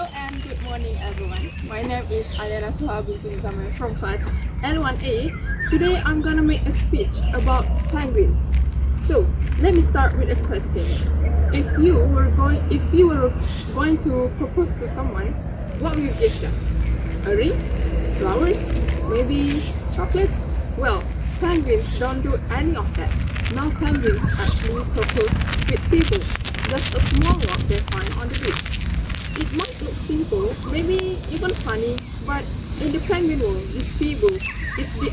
Hello and good morning everyone. My name is Aliana Suhabi from class L1A. Today I'm gonna make a speech about penguins. So let me start with a question. If you were going to propose to someone, what would you give them? A ring? Flowers? Maybe chocolates? Well, penguins don't do any of that. Now penguins actually propose with pebbles, just a small rock they find on the beach. It might look simple, maybe even funny, but in the penguin world, this pebble is the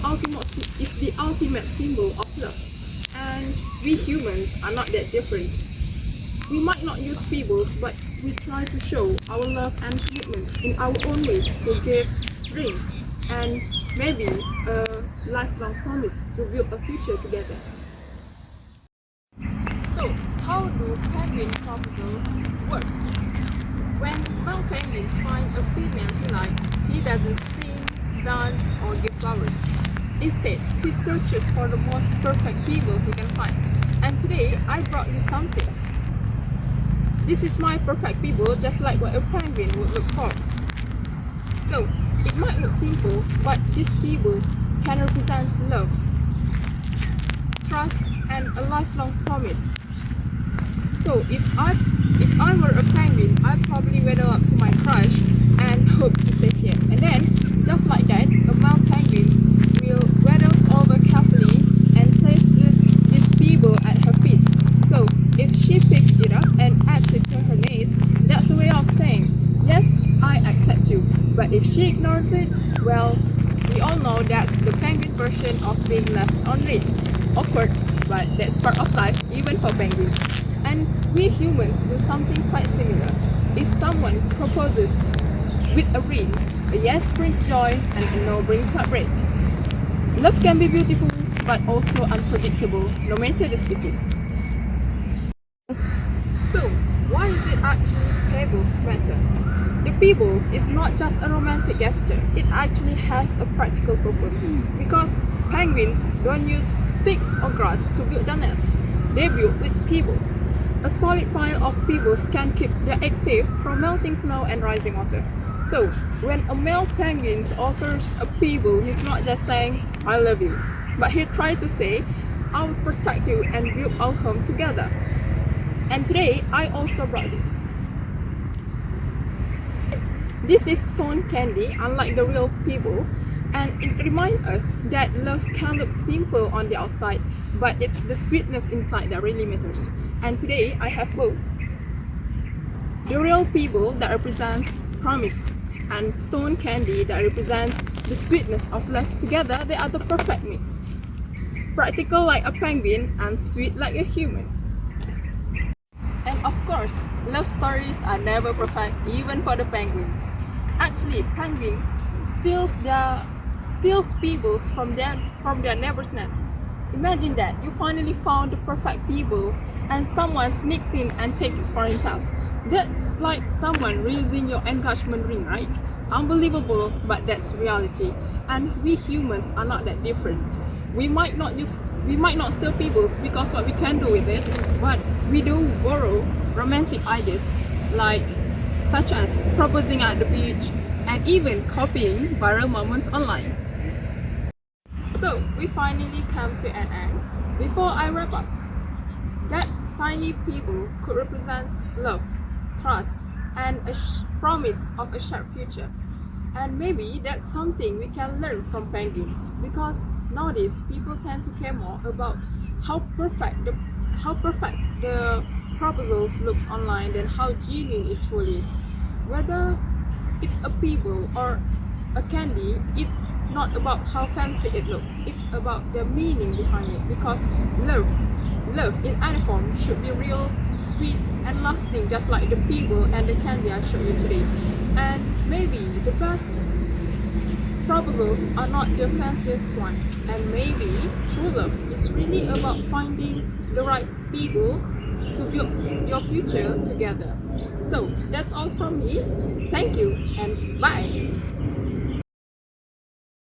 ultimate symbol of love. And we humans are not that different. We might not use pebbles, but we try to show our love and commitment in our own ways through gifts, rings, and maybe a lifelong promise to build a future together. So, how do penguin proposals work? When male penguins find a female he likes, he doesn't sing, dance, or give flowers. Instead, he searches for the most perfect pebble he can find. And today, I brought you something. This is my perfect pebble, just like what a penguin would look for. So, it might look simple, but this pebble can represent love, trust, and a lifelong promise. So if I were a penguin, I'd probably waddle up to my crush and hope he says yes. And then, just like that, a male penguin will waddle over carefully and places this pebble at her feet. So if she picks it up and adds it to her nest, that's a way of saying, yes, I accept you. But if she ignores it, well, we all know that's the penguin version of being left unread. Awkward, but that's part of life, even for penguins. And we humans do something quite similar. If someone proposes with a ring, a yes brings joy and a no brings heartbreak. Love can be beautiful, but also unpredictable, no matter the species. So, why is it actually pebbles matter? The pebbles is not just a romantic gesture, it actually has a practical purpose. Because penguins don't use sticks or grass to build their nest, they build with pebbles. A solid pile of pebbles can keep their eggs safe from melting snow and rising water. So, when a male penguin offers a pebble, he's not just saying, I love you, but he tries to say, I will protect you and build our home together. And today, I also brought this. This is stone candy, unlike the real pebble, and it reminds us that love can look simple on the outside, but it's the sweetness inside that really matters. And today I have both. The real pebble that represents promise and stone candy that represents the sweetness of love. Together they are the perfect mix. Practical like a penguin and sweet like a human. And of course, love stories are never perfect even for the penguins. Actually, penguins steals pebbles from their neighbor's nest. Imagine that, you finally found the perfect pebble and someone sneaks in and takes it for himself. That's like someone reusing your engagement ring, right? Unbelievable, but that's reality. And we humans are not that different. We might not steal pebbles because what we can do with it, but we do borrow romantic ideas such as proposing at the beach and even copying viral moments online. So we finally come to an end. Before I wrap up, that tiny pebble could represent love, trust, and a promise of a shared future. And maybe that's something we can learn from penguins, because nowadays people tend to care more about how perfect the proposals looks online than how genuine it truly is. Whether it's a pebble or a candy, it's not about how fancy it looks, it's about the meaning behind it, because love in any form should be real, sweet, and lasting, just like the pebble and the candy I showed you today. And maybe the best proposals are not the fanciest one, and maybe true love is really about finding the right people to build your future together. So that's all from me. Thank you and bye.